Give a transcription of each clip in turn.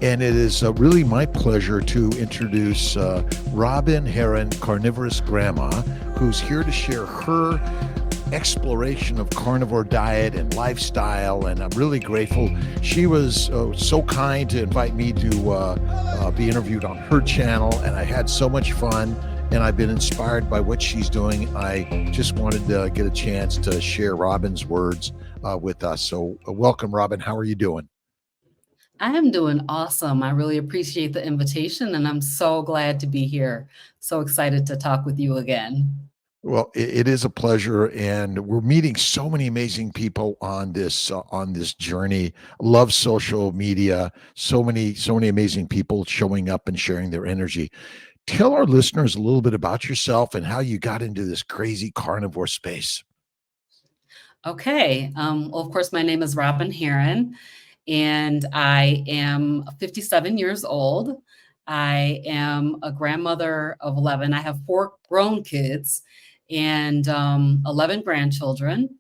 And it is really my pleasure to introduce Robyn Herron, Carnivorous Grandma, who's here to share her exploration of carnivore diet and lifestyle. And I'm really grateful. She was so kind to invite me to be interviewed on her channel, and I had so much fun. And I've been inspired by what she's doing. I just wanted to get a chance to share Robyn's words with us. So, welcome, Robyn. How are you doing? I am doing awesome. I really appreciate the invitation and I'm so glad to be here. So excited to talk with you again. Well, it is a pleasure, and we're meeting so many amazing people on this journey. Love social media. So many amazing people showing up and sharing their energy. Tell our listeners a little bit about yourself and how you got into this crazy carnivore space. Okay. Well, of course, my name is Robyn Herron and I am 57 years old. I am a grandmother of 11. I have four grown kids and 11 grandchildren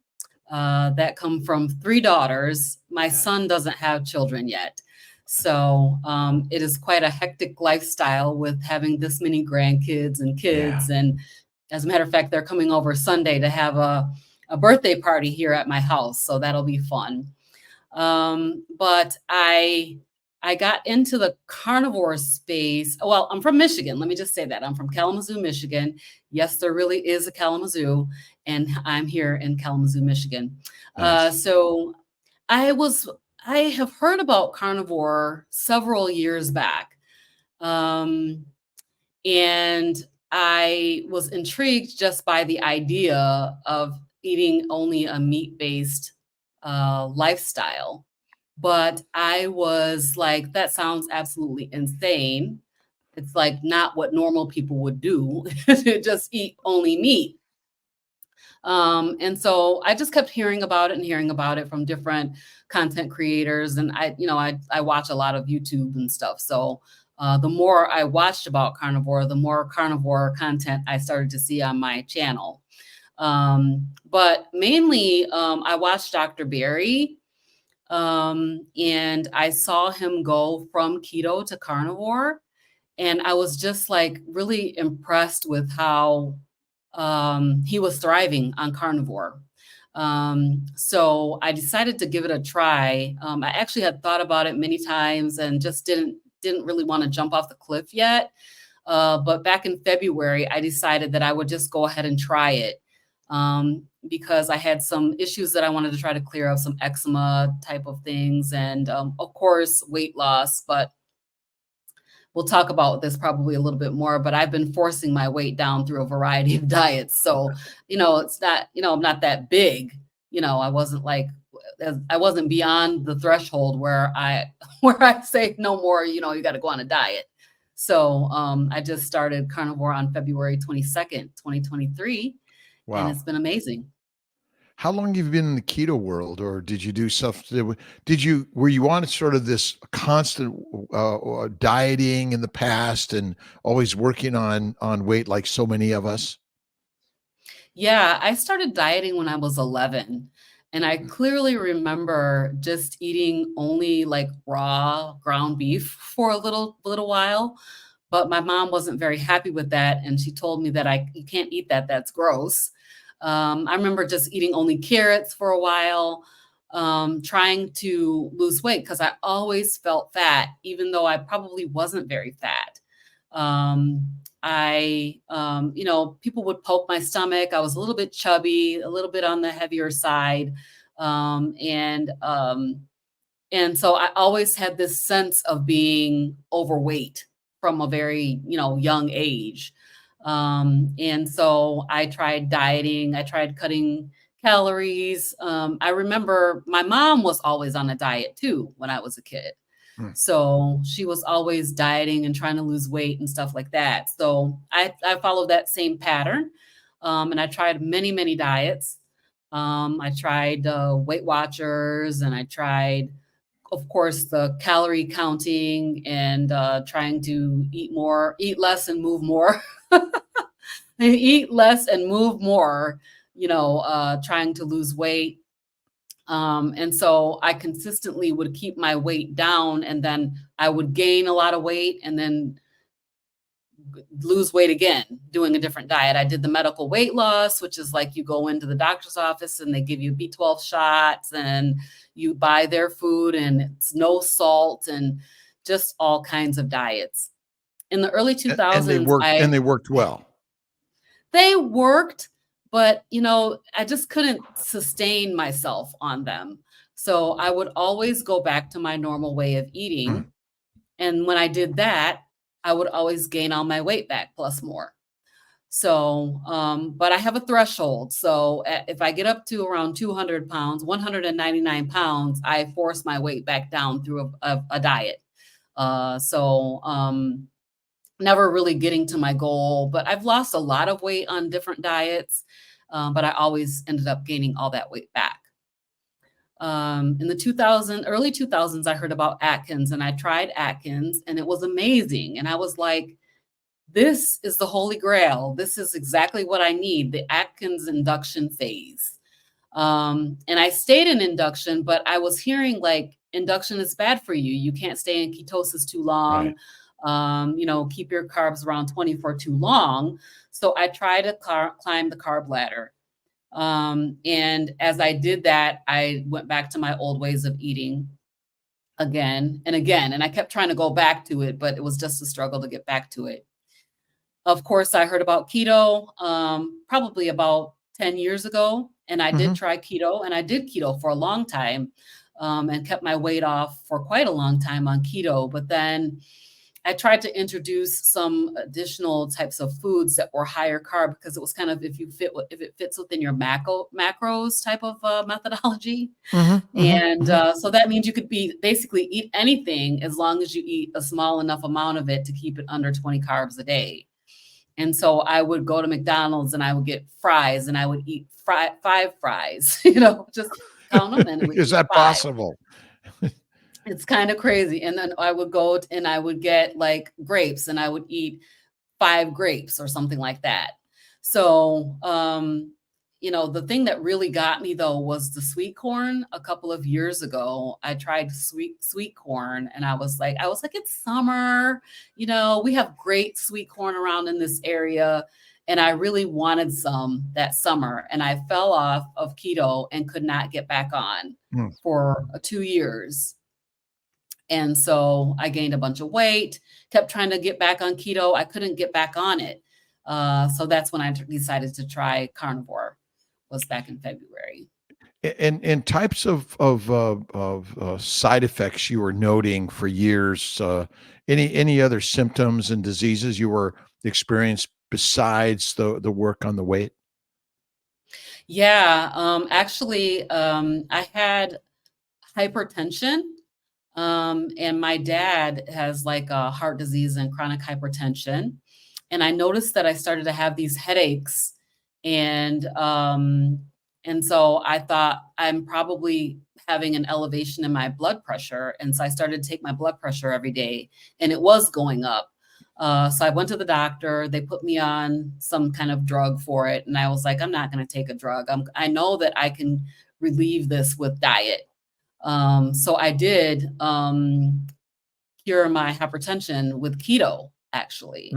that come from three daughters. My son doesn't have children yet. So it is quite a hectic lifestyle with having this many grandkids and Yeah. kids. And as a matter of fact, they're coming over Sunday to have a birthday party here at my house. So that'll be fun. But I got into the carnivore space. Well, I'm from Michigan. Let me just say that I'm from Kalamazoo, Michigan. Yes, there really is a Kalamazoo, and I'm here in Kalamazoo, Michigan. Nice. So I have heard about carnivore several years back, um, and I was intrigued just by the idea of eating only a meat-based lifestyle. But I was like, that sounds absolutely insane. It's like not what normal people would do to just eat only meat. And so I just kept hearing about it and hearing about it from different content creators. And I watch a lot of YouTube and stuff. So the more I watched about carnivore, the more carnivore content I started to see on my channel. But mainly, I watched Dr. Berry, and I saw him go from keto to carnivore. And I was just like really impressed with how he was thriving on carnivore. So I decided to give it a try. I actually had thought about it many times and just didn't really want to jump off the cliff yet. But back in February, I decided that I would just go ahead and try it, because I had some issues that I wanted to try to clear up, some eczema type of things, and of course, weight loss. But we'll talk about this probably a little bit more. But I've been forcing my weight down through a variety of diets. So, it's not, I'm not that big. I wasn't beyond the threshold where I where I say no more, you got to go on a diet. So I just started carnivore on February 22nd, 2023, and Wow. it's been amazing. How long have you been in the keto world, or did you do stuff? Did you were you on sort of this constant dieting in the past and always working on weight like so many of us? Yeah, I started dieting when I was 11. And I clearly remember just eating only like raw ground beef for a little while. But my mom wasn't very happy with that. And she told me that you can't eat that. That's gross. I remember just eating only carrots for a while, trying to lose weight because I always felt fat, even though I probably wasn't very fat. Um, People would poke my stomach. I was a little bit chubby, a little bit on the heavier side. Um, and, um, and so I always had this sense of being overweight from a very, young age. And so I tried dieting, I tried cutting calories. I remember my mom was always on a diet too when I was a kid. Hmm. So she was always dieting and trying to lose weight and stuff like that. So I followed that same pattern. And I tried many, many diets. I tried Weight Watchers, and I tried, of course, the calorie counting and trying to eat less and move more. Eat less and move more, trying to lose weight. And so I consistently would keep my weight down, and then I would gain a lot of weight and then lose weight again doing a different diet. I did the medical weight loss, which is like you go into the doctor's office and they give you B12 shots and you buy their food and it's no salt and just all kinds of diets. In the early And they 2000s, worked, and they worked well. they worked, but I just couldn't sustain myself on them. So I would always go back to my normal way of eating. And when I did that, I would always gain all my weight back plus more. So, but I have a threshold. So if I get up to around 200 pounds, 199 pounds, I force my weight back down through a diet. Never really getting to my goal, but I've lost a lot of weight on different diets. But I always ended up gaining all that weight back. In the early 2000s, I heard about Atkins and I tried Atkins and it was amazing. And I was like, this is the holy grail. This is exactly what I need, the Atkins induction phase. And I stayed in induction, but I was hearing like induction is bad for you. You can't stay in ketosis too long. Right. Keep your carbs around 20 for too long. So I tried to climb the carb ladder. And as I did that, I went back to my old ways of eating again and again. And I kept trying to go back to it, but it was just a struggle to get back to it. Of course, I heard about keto probably about 10 years ago. And I did try keto, and I did keto for a long time and kept my weight off for quite a long time on keto. But then I tried to introduce some additional types of foods that were higher carb because it was kind of if it fits within your macros type of methodology. So that means you could basically eat anything as long as you eat a small enough amount of it to keep it under 20 carbs a day. And so I would go to McDonald's and I would get fries and I would eat 5 fries, just count them. And is that 5. possible? It's kind of crazy. And then I would go and I would get like grapes and I would eat 5 grapes or something like that. So, the thing that really got me though was the sweet corn. A couple of years ago, I tried sweet corn and I was like, it's summer, we have great sweet corn around in this area. And I really wanted some that summer. And I fell off of keto and could not get back on for 2 years. And so I gained a bunch of weight, kept trying to get back on keto. I couldn't get back on it. So that's when I decided to try carnivore, was back in February. And types of side effects you were noting for years, any other symptoms and diseases you were experiencing besides the work on the weight? Yeah, actually, I had hypertension. And my dad has like a heart disease and chronic hypertension. And I noticed that I started to have these headaches. And so I thought I'm probably having an elevation in my blood pressure. And so I started to take my blood pressure every day and it was going up. So I went to the doctor, they put me on some kind of drug for it. And I was like, I'm not going to take a drug. I know that I can relieve this with diet. So I did cure my hypertension with keto, actually.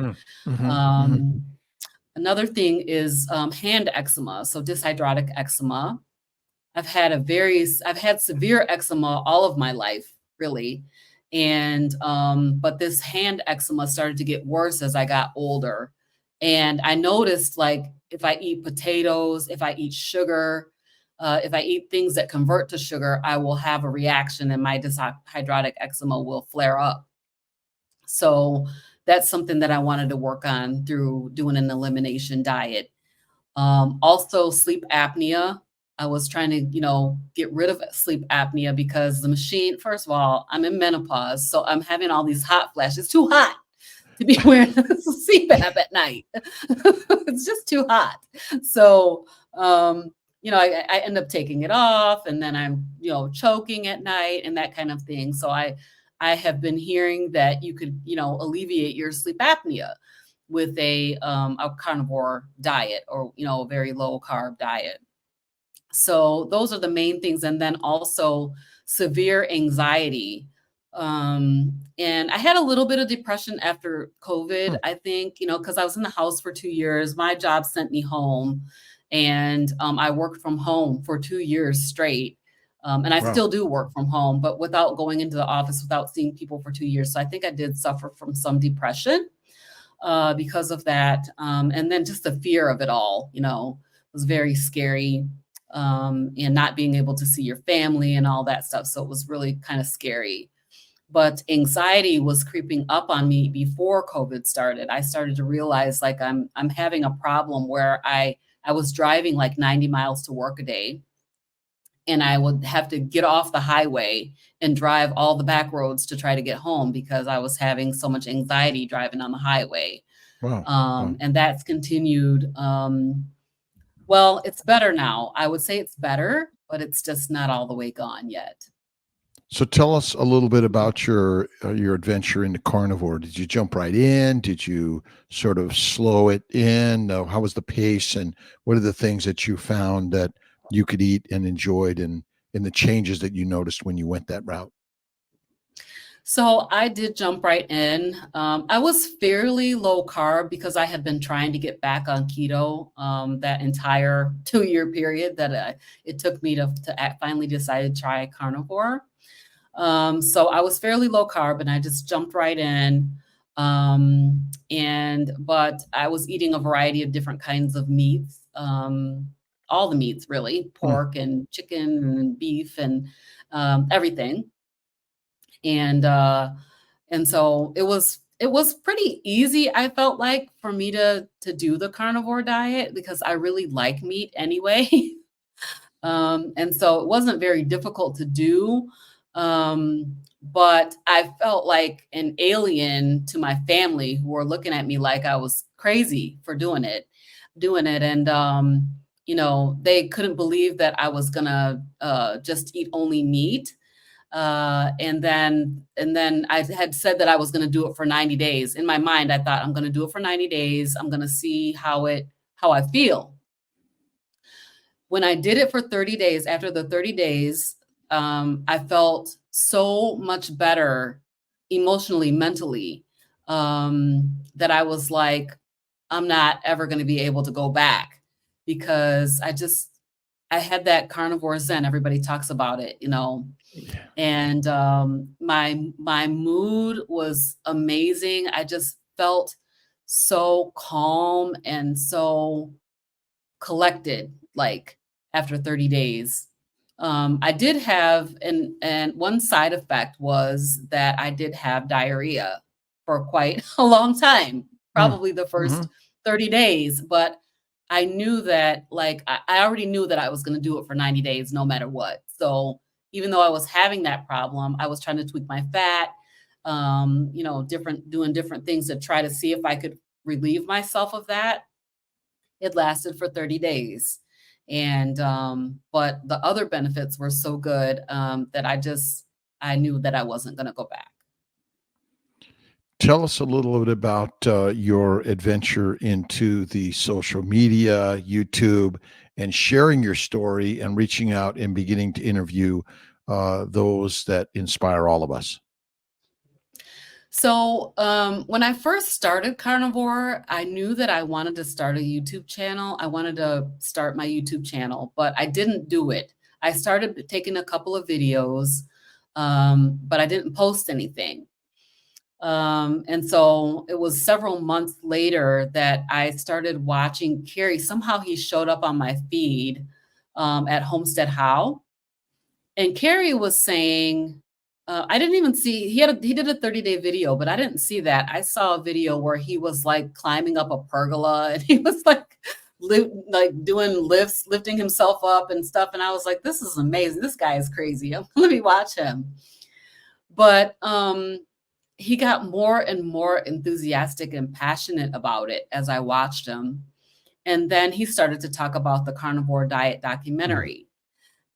Another thing is hand eczema, so dyshydrotic eczema. I've had severe eczema all of my life, really. And but this hand eczema started to get worse as I got older. And I noticed, like, if I eat potatoes, if I eat sugar, if I eat things that convert to sugar, I will have a reaction and my dyshydrotic eczema will flare up. So that's something that I wanted to work on through doing an elimination diet. Also sleep apnea. I was trying to, get rid of sleep apnea because the machine, first of all, I'm in menopause. So I'm having all these hot flashes. It's too hot to be wearing CPAP at night. It's just too hot. So, I end up taking it off and then I'm, choking at night and that kind of thing. So I have been hearing that you could, alleviate your sleep apnea with a carnivore diet or, a very low carb diet. So those are the main things. And then also severe anxiety. And I had a little bit of depression after COVID, Hmm. I think, because I was in the house for 2 years. My job sent me home, and I worked from home for 2 years straight. And I Wow. still do work from home, but without going into the office, without seeing people for 2 years. So I think I did suffer from some depression because of that. And then just the fear of it all, was very scary. And not being able to see your family and all that stuff. So it was really kind of scary. But anxiety was creeping up on me before COVID started. I started to realize like I'm having a problem where I was driving like 90 miles to work a day, and I would have to get off the highway and drive all the back roads to try to get home because I was having so much anxiety driving on the highway. Wow. Wow. And that's continued. Well, it's better now. I would say it's better, but it's just not all the way gone yet. So tell us a little bit about your adventure into carnivore. Did you jump right in? Did you sort of slow it in? How was the pace, and what are the things that you found that you could eat and enjoyed, and in the changes that you noticed when you went that route? So I did jump right in. I was fairly low carb because I had been trying to get back on keto that entire 2 year period that it took me to finally decide to try carnivore. So I was fairly low carb, and I just jumped right in. But I was eating a variety of different kinds of meats, all the meats really, Hmm. pork and chicken and beef and everything. And so it was pretty easy, I felt like, for me to do the carnivore diet because I really like meat anyway. And so it wasn't very difficult to do. But I felt like an alien to my family who were looking at me like I was crazy for doing it. And, they couldn't believe that I was gonna just eat only meat. And then I had said that I was going to do it for 90 days. In my mind, I thought I'm going to do it for 90 days. I'm going to see how I feel. When I did it for 30 days, after the 30 days, I felt so much better emotionally, mentally, that I was like, I'm not ever going to be able to go back because I had that carnivore zen. Everybody talks about it. Yeah. And my mood was amazing. I just felt so calm and so collected, like after 30 days. I did have, and one side effect was that I did have diarrhea for quite a long time, Hmm. probably the Hmm. first 30 days. But I knew that, like, I already knew that I was going to do it for 90 days no matter what. So even though I was having that problem, I was trying to tweak my fat, doing different things to try to see if I could relieve myself of that. It lasted for 30 days. And but the other benefits were so good that I knew that I wasn't going to go back. Tell us a little bit about your adventure into the social media, YouTube, and sharing your story and reaching out and beginning to interview those that inspire all of us. So when I first started carnivore, I knew that I wanted to start a YouTube channel. I wanted to start my YouTube channel, but I didn't do it. I started taking a couple of videos, but I didn't post anything. And so it was several months later that I started watching Carrie. Somehow he showed up on my feed at Homestead How. And Carrie was saying, I didn't even see, he did a 30-day video, but I didn't see that. I saw a video where he was like climbing up a pergola and he was like, like doing lifts, lifting himself up and stuff. And I was like, this is amazing. This guy is crazy. Let me watch him. But he got more and more enthusiastic and passionate about it as I watched him. And then he started to talk about the carnivore diet Mm. documentary.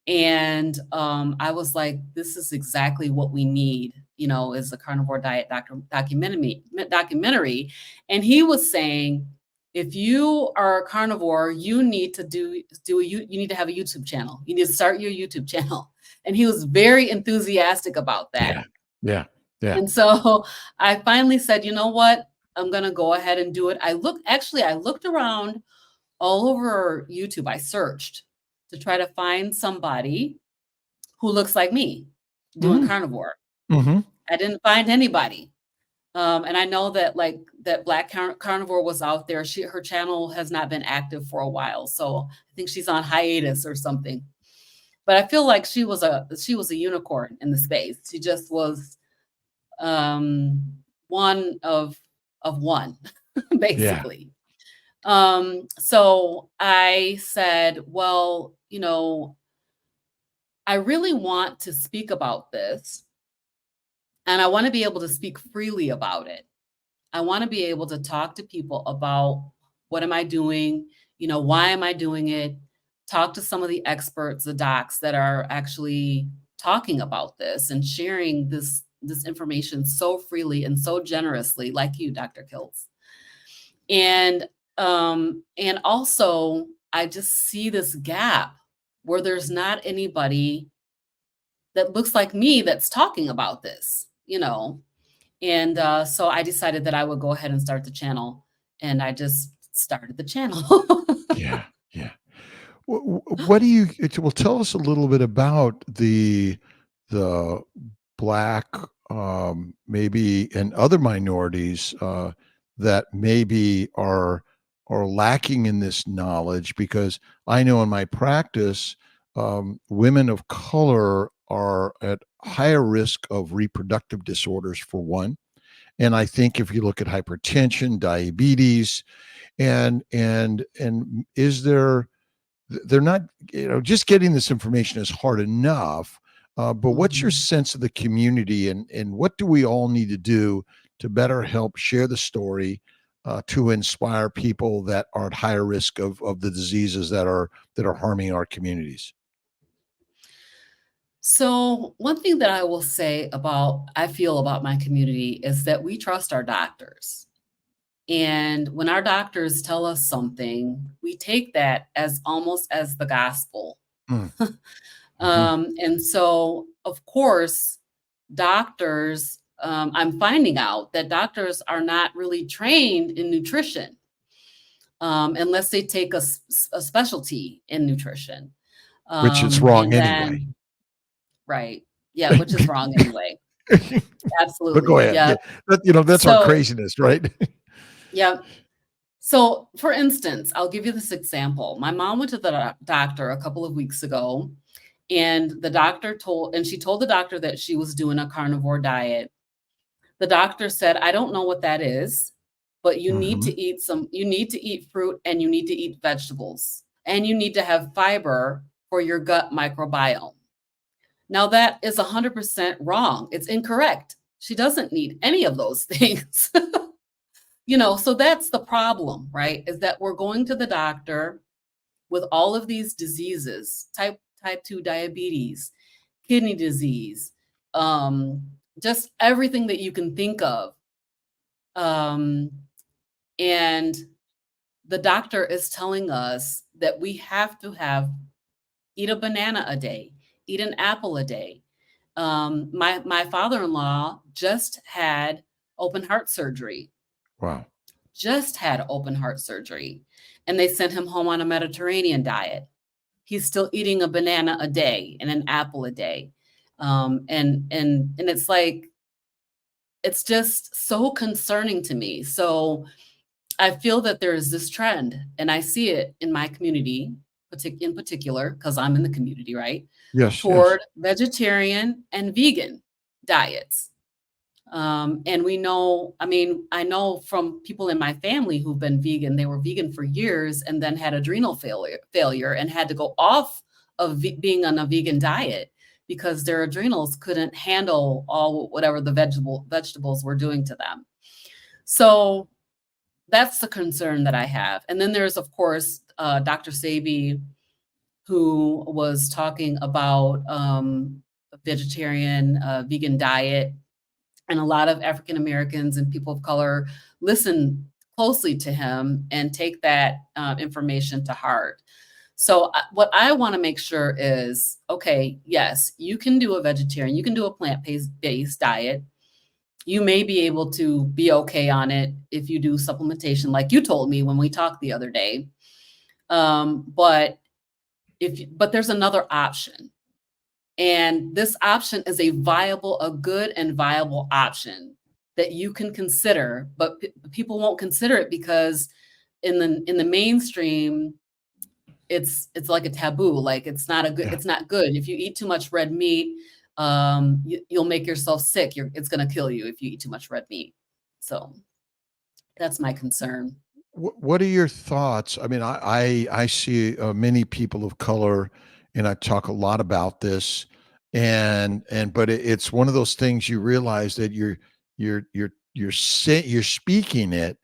And I was like, this is exactly what we need, is the carnivore diet documentary. And he was saying, if you are a carnivore, you need to you need to have a YouTube channel. You need to start your YouTube channel. And he was very enthusiastic about that. Yeah. Yeah. Yeah. And so I finally said, you know what? I'm going to go ahead and do it. I looked around all over YouTube. I searched to try to find somebody who looks like me doing Mhm. carnivore. Mhm. I didn't find anybody. And I know that that Black Carnivore was out there. Her channel has not been active for a while. So I think she's on hiatus or something. But I feel like she was a unicorn in the space. She just was one of one, Yeah. basically. So I said, well, I really want to speak about this, and I want to be able to speak freely about it. I want to be able to talk to people about what am I doing, why am I doing it? Talk to some of the experts, the docs that are actually talking about this and sharing this information so freely and so generously, like you, Dr. Kiltz. And also I just see this gap where there's not anybody that looks like me that's talking about this. And so I decided that I would go ahead and start the channel, and I just started the channel. Yeah. Yeah. What do you well, tell us a little bit about the Black, maybe, and other minorities, that maybe are lacking in this knowledge, because I know in my practice, women of color are at higher risk of reproductive disorders, for one. And I think if you look at hypertension, diabetes, and is there they're not, just getting this information is hard enough. But what's your Mhm. sense of the community, and what do we all need to do to better help share the story, to inspire people that are at higher risk of the diseases that are harming our communities? So one thing that I feel about my community is that we trust our doctors. And when our doctors tell us something, we take that as almost as the gospel. Mm, mhm. And so, of course, I'm finding out that doctors are not really trained in nutrition, unless they take a specialty in nutrition. Which is wrong And anyway. then, right. Yeah, which is wrong anyway. But go Absolutely. ahead. Yeah. Yeah, that's our So, craziness, right? yeah. So, for instance, I'll give you this example. My mom went to the doctor a couple of weeks ago, and she told the doctor that she was doing a carnivore diet. The doctor said, "I don't know what that is, but Mhm. you need to eat fruit, and you need to eat vegetables, and you need to have fiber for your gut microbiome." Now that is 100% wrong. It's incorrect. She doesn't need any of those things. So that's the problem, right? Is that we're going to the doctor with all of these diseases, type 2 diabetes, kidney disease, um, just everything that you can think of. Um, and the doctor is telling us that we have to eat a banana a day, eat an apple a day. My father-in-law Wow. just had open heart surgery, and they sent him home on a Mediterranean diet. He's still eating a banana a day and an apple a day. And it's like, it's just so concerning to me. So I feel that there is this trend, and I see it in my community, in particular, because I'm in the community, right? Yes, yes. Toward vegetarian and vegan diets. And I know from people in my family who've been vegan, they were vegan for years and then had adrenal failure and had to go off of being on a vegan diet because their adrenals couldn't handle whatever the vegetables were doing to them. So that's the concern that I have. And then there's, of course, Dr. Sabi, who was talking about a vegetarian, vegan diet. And a lot of African Americans and people of color listen closely to him and take that information to heart. So what I want to make sure is, okay, yes, you can do a vegetarian, you can do a plant-based diet. You may be able to be okay on it if you do supplementation, like you told me when we talked the other day. But there's another option. And this option is a good and viable option that you can consider, but people won't consider it because in the mainstream, it's like a taboo. Like it's not good. If you eat too much red meat, you'll make yourself sick. It's going to kill you if you eat too much red meat. So that's my concern. What are your thoughts? I mean, I see many people of color, and I talk a lot about this, but it's one of those things you realize that you're speaking it,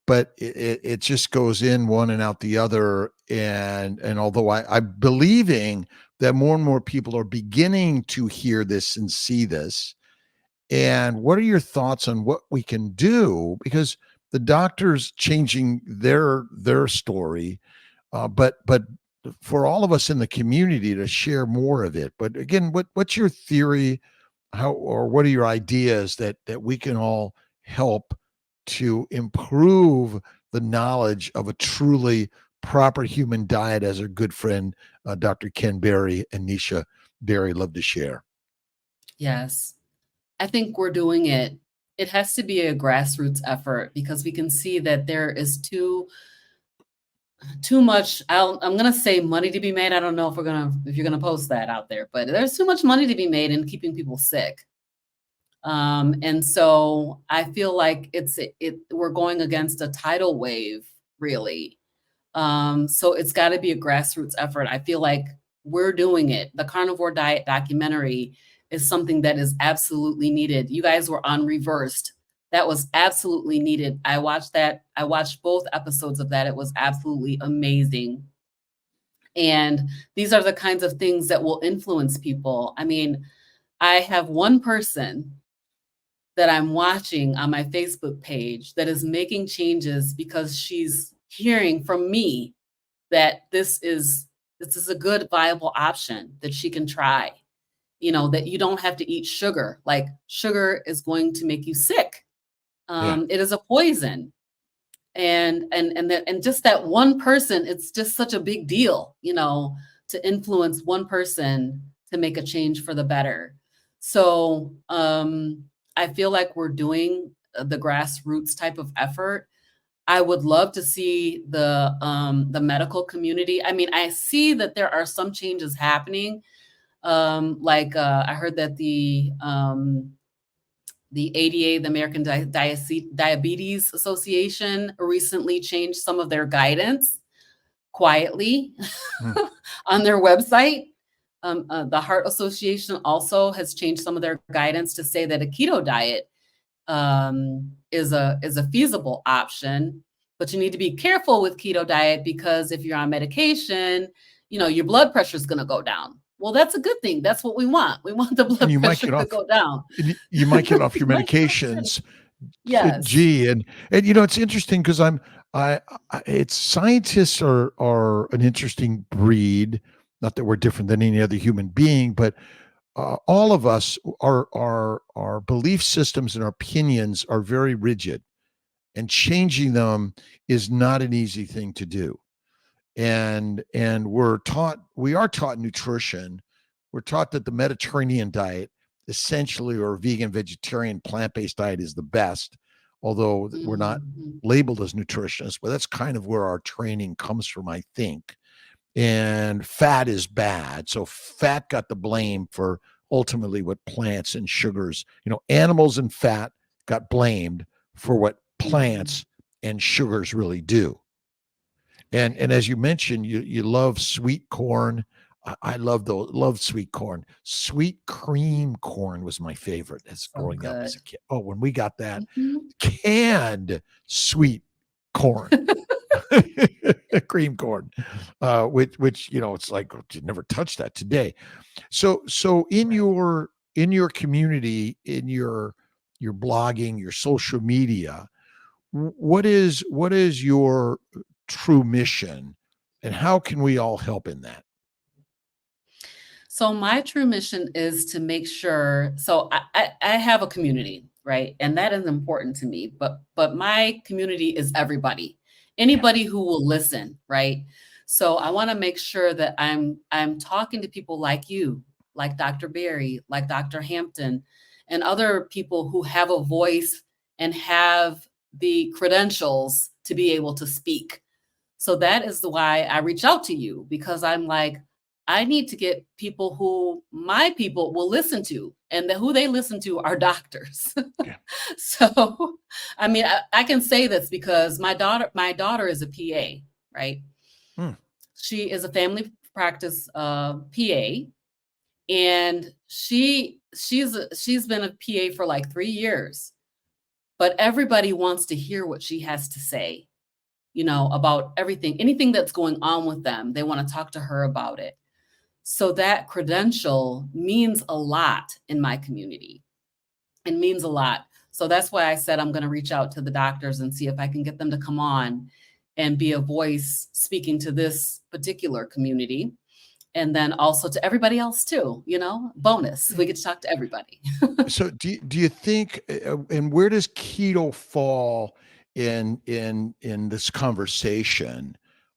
but it just goes in one and out the other, and although I'm believing that more and more people are beginning to hear this and see this. And what are your thoughts on what we can do? Because the doctor's changing their story, but for all of us in the community to share more of it. But again, what's your theory? What are your ideas that we can all help to improve the knowledge of a truly proper human diet, as our good friend Dr. Ken Berry and Nisha Berry love to share? Yes. I think we're doing it. It has to be a grassroots effort because we can see that there is too much. I'm going to say money to be made. I don't know if you're going to post that out there, but there's too much money to be made in keeping people sick. And so I feel like we're going against a tidal wave, really. So it's got to be a grassroots effort. I feel like we're doing it. The Carnivore Diet documentary is something that is absolutely needed. You guys were on Reversed. That was absolutely needed. I watched that. I watched both episodes of that. It was absolutely amazing. And these are the kinds of things that will influence people. I mean, I have one person that I'm watching on my Facebook page that is making changes because she's hearing from me that this is a good, viable option that she can try. That you don't have to eat sugar. Like sugar is going to make you sick. It is a poison. And just that one person, it's just such a big deal, to influence one person to make a change for the better. So I feel like we're doing the grassroots type of effort. I would love to see the medical community. I mean, I see that there are some changes happening. I heard that the ADA, the American Diabetes Association, recently changed some of their guidance quietly on their website. The Heart Association also has changed some of their guidance to say that a keto diet is a feasible option, but you need to be careful with keto diet because if you're on medication, your blood pressure is going to go down. Well, that's a good thing. That's what we want. We want the blood pressure to go down. You might get off your medications. Yes. Gee, and it's interesting because it's scientists are an interesting breed. Not that we're different than any other human being, but all of us, our belief systems and our opinions are very rigid, and changing them is not an easy thing to do. And we are taught nutrition. We're taught that the Mediterranean diet, essentially, or vegan, vegetarian, plant-based diet, is the best, although we're not labeled as nutritionists, but that's kind of where our training comes from, I think. And fat is bad. So fat got the blame for ultimately what plants and sugars, animals and fat got blamed for what plants and sugars really do. And as you mentioned, you love sweet corn. I love sweet corn. Sweet cream corn was my favorite as growing up as a kid. Oh, when we got that canned sweet corn, cream corn, which it's like you never touch that today. So in your community, in your blogging, your social media, What is your true mission, and how can we all help in that? So my true mission is to make sure. So I have a community, right, and that is important to me. But my community is everybody, Yeah. anybody who will listen, right. So I want to make sure that I'm talking to people like you, like Dr. Berry, like Dr. Hampton, and other people who have a voice and have the credentials to be able to speak. So that is why I reach out to you, because I'm like, I need to get people who my people will listen to, and who they listen to are doctors. Yeah. So, I mean, I can say this because my daughter is a PA, right? Hmm. She is a family practice PA, and she's been a PA for like 3 years, but everybody wants to hear what she has to say, about everything, anything that's going on with them. They want to talk to her about it. So that credential means a lot in my community. It means a lot. So that's why I said I'm going to reach out to the doctors and see if I can get them to come on and be a voice speaking to this particular community. And then also to everybody else too, bonus. We get to talk to everybody. So do you think, and where does keto fall in this conversation,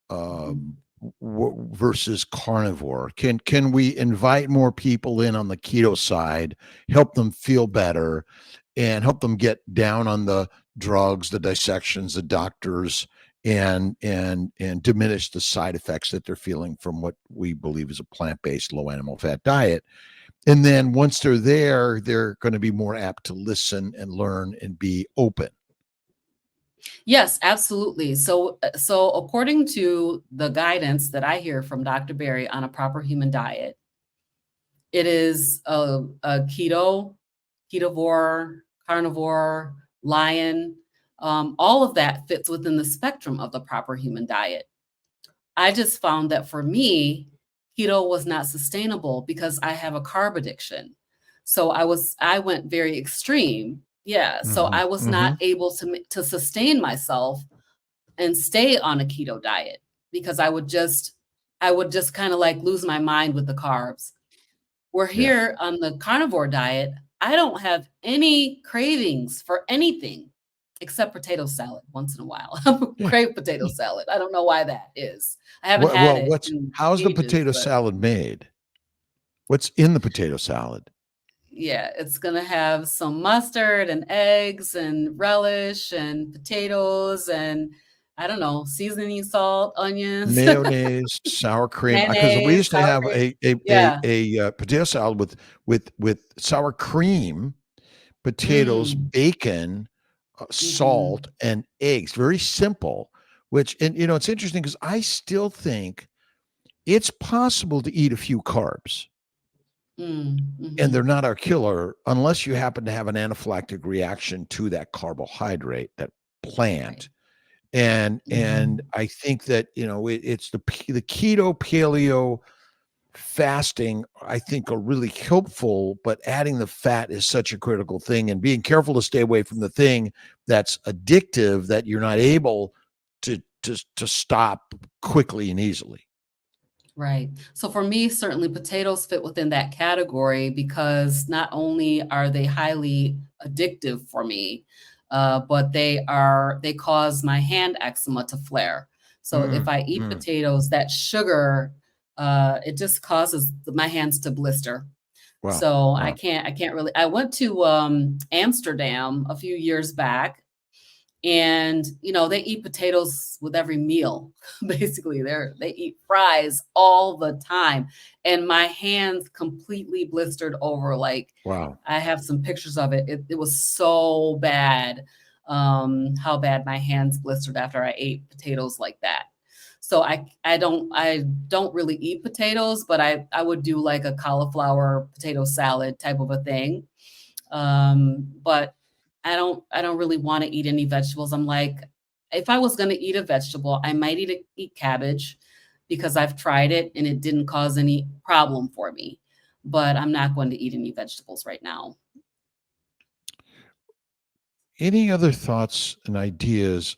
Mhm. um, versus carnivore? Can we invite more people in on the keto side, help them feel better, and help them get down on the drugs, the dissections, the doctors, and diminish the side effects that they're feeling from what we believe is a plant-based, low animal fat diet? And then once they're there, they're going to be more apt to listen and learn and be open. Yes, absolutely. So according to the guidance that I hear from Dr. Berry on a proper human diet, it is a keto, ketovore, carnivore, lion. All of that fits within the spectrum of the proper human diet. I just found that for me, keto was not sustainable because I have a carb addiction. So I went very extreme. Yeah. So Hmm. I was Hmm. not able to sustain myself and stay on a keto diet, because I would just kind of like lose my mind with the carbs. We're Yeah. here on the carnivore diet. I don't have any cravings for anything except potato salad once in a while. I Yeah. crave potato salad. I don't know why that is. I haven't Well, had well, it what's in how's the ages, potato but salad made? What's in the potato salad? yeah, it's gonna have some mustard and eggs and relish and potatoes and, I don't know, seasoning salt, onions, Mayonnaise, sour cream. Because we mayonnaise, used to sour have cream. a Yeah. potato salad with sour cream, potatoes, Mm. bacon, salt, Mhm. and eggs. Very simple. Which, and it's interesting because I still think it's possible to eat a few carbs, Mm. and they're Mhm. not our killer unless you happen to have an anaphylactic reaction to that carbohydrate, that Right. plant. And Mhm. I think that it's the keto, paleo, fasting, I think, are really helpful, but adding the fat is such a critical thing, and being careful to stay away from the thing that's addictive that you're not able to stop quickly and easily. Right. So for me, certainly potatoes fit within that category because not only are they highly addictive for me, but they cause my hand eczema to flare. So if Mm, I eat mm. potatoes, that sugar, it just causes my hands to blister. Wow. So I Wow. can't really. I went to Amsterdam a few years back, and they eat potatoes with every meal. Basically, they eat fries all the time, and my hands completely blistered over. Like, Wow. I have some pictures of it. It was so bad, how bad my hands blistered after I ate potatoes like that. So I don't really eat potatoes, but I would do like a cauliflower potato salad type of a thing. But I don't really want to eat any vegetables. I'm like, if I was going to eat a vegetable, I might eat cabbage, because I've tried it and it didn't cause any problem for me. But I'm not going to eat any vegetables right now. Any other thoughts and ideas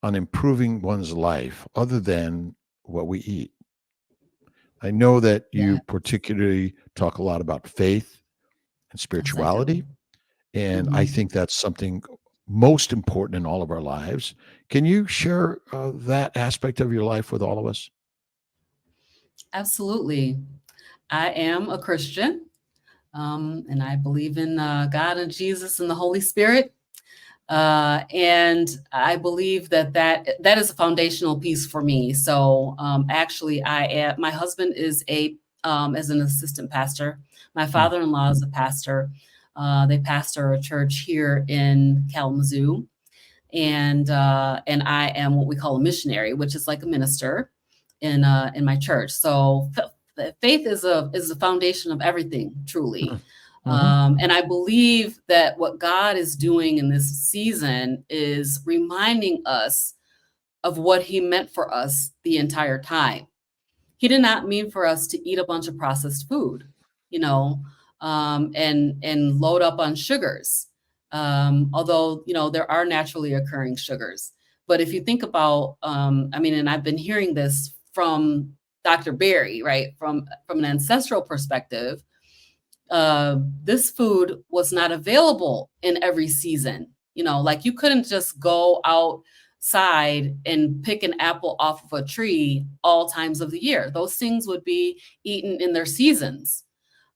on improving one's life other than what we eat? I know that you Yeah. particularly talk a lot about faith and Yes, I do. spirituality, and I Mhm. think that's something most important in all of our lives. Can you share that aspect of your life with all of us? Absolutely. I am a Christian, and I believe in God and Jesus and the Holy Spirit. And I believe that is a foundational piece for me. So actually, my husband is an assistant pastor. My Mm, father-in-law is a pastor. They pastor a church here in Kalamazoo, and I am what we call a missionary, which is like a minister in my church. So faith is the foundation of everything, truly. mm, mhm. And I believe that what God is doing in this season is reminding us of what He meant for us the entire time. He did not mean for us to eat a bunch of processed food, you know, and load up on sugars. Although there are naturally occurring sugars, but if you think about, I mean, and I've been hearing this from Dr. Berry, right, from an ancestral perspective, this food was not available in every season. Like you couldn't just go outside and pick an apple off of a tree all times of the year. Those things would be eaten in their seasons,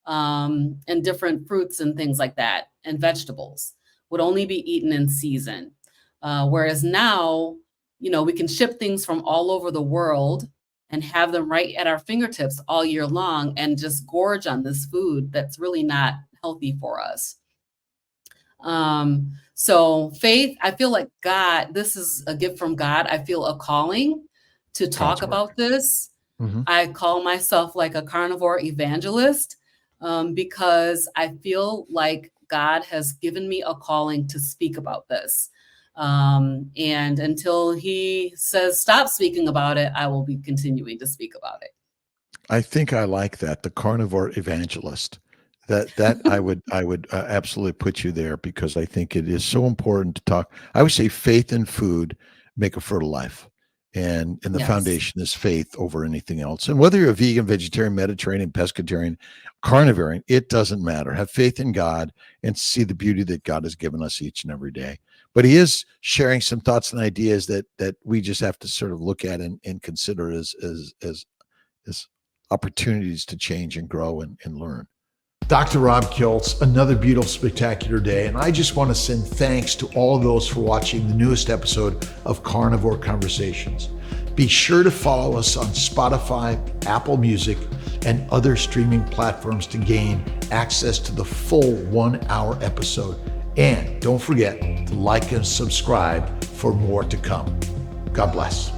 and different fruits and things like that, and vegetables would only be eaten in season. Whereas now, we can ship things from all over the world and have them right at our fingertips all year long and just gorge on this food that's really not healthy for us. So faith, I feel like this is a gift from God. I feel a calling to talk God's work. about this. Mhm. I call myself like a carnivore evangelist, because I feel like God has given me a calling to speak about this. And until He says stop speaking about it, I will be continuing to speak about I think I like that, the carnivore evangelist. That I would absolutely put you there because I think it is so important to talk. I would say faith and food make a fertile life, and the Yes. foundation is faith over anything else. And whether you're a vegan, vegetarian, Mediterranean, pescatarian, carnivore, it doesn't matter. Have faith in God and see the beauty that God has given us each and every day. But He is sharing some thoughts and ideas that we just have to sort of look at and consider as opportunities to change and grow and learn. Dr. Rob Kiltz, another beautiful, spectacular day. And I just want to send thanks to all of those for watching the newest episode of Carnivore Conversations. Be sure to follow us on Spotify, Apple Music, and other streaming platforms to gain access to the full 1 hour episode. And don't forget to like and subscribe for more to come. God bless.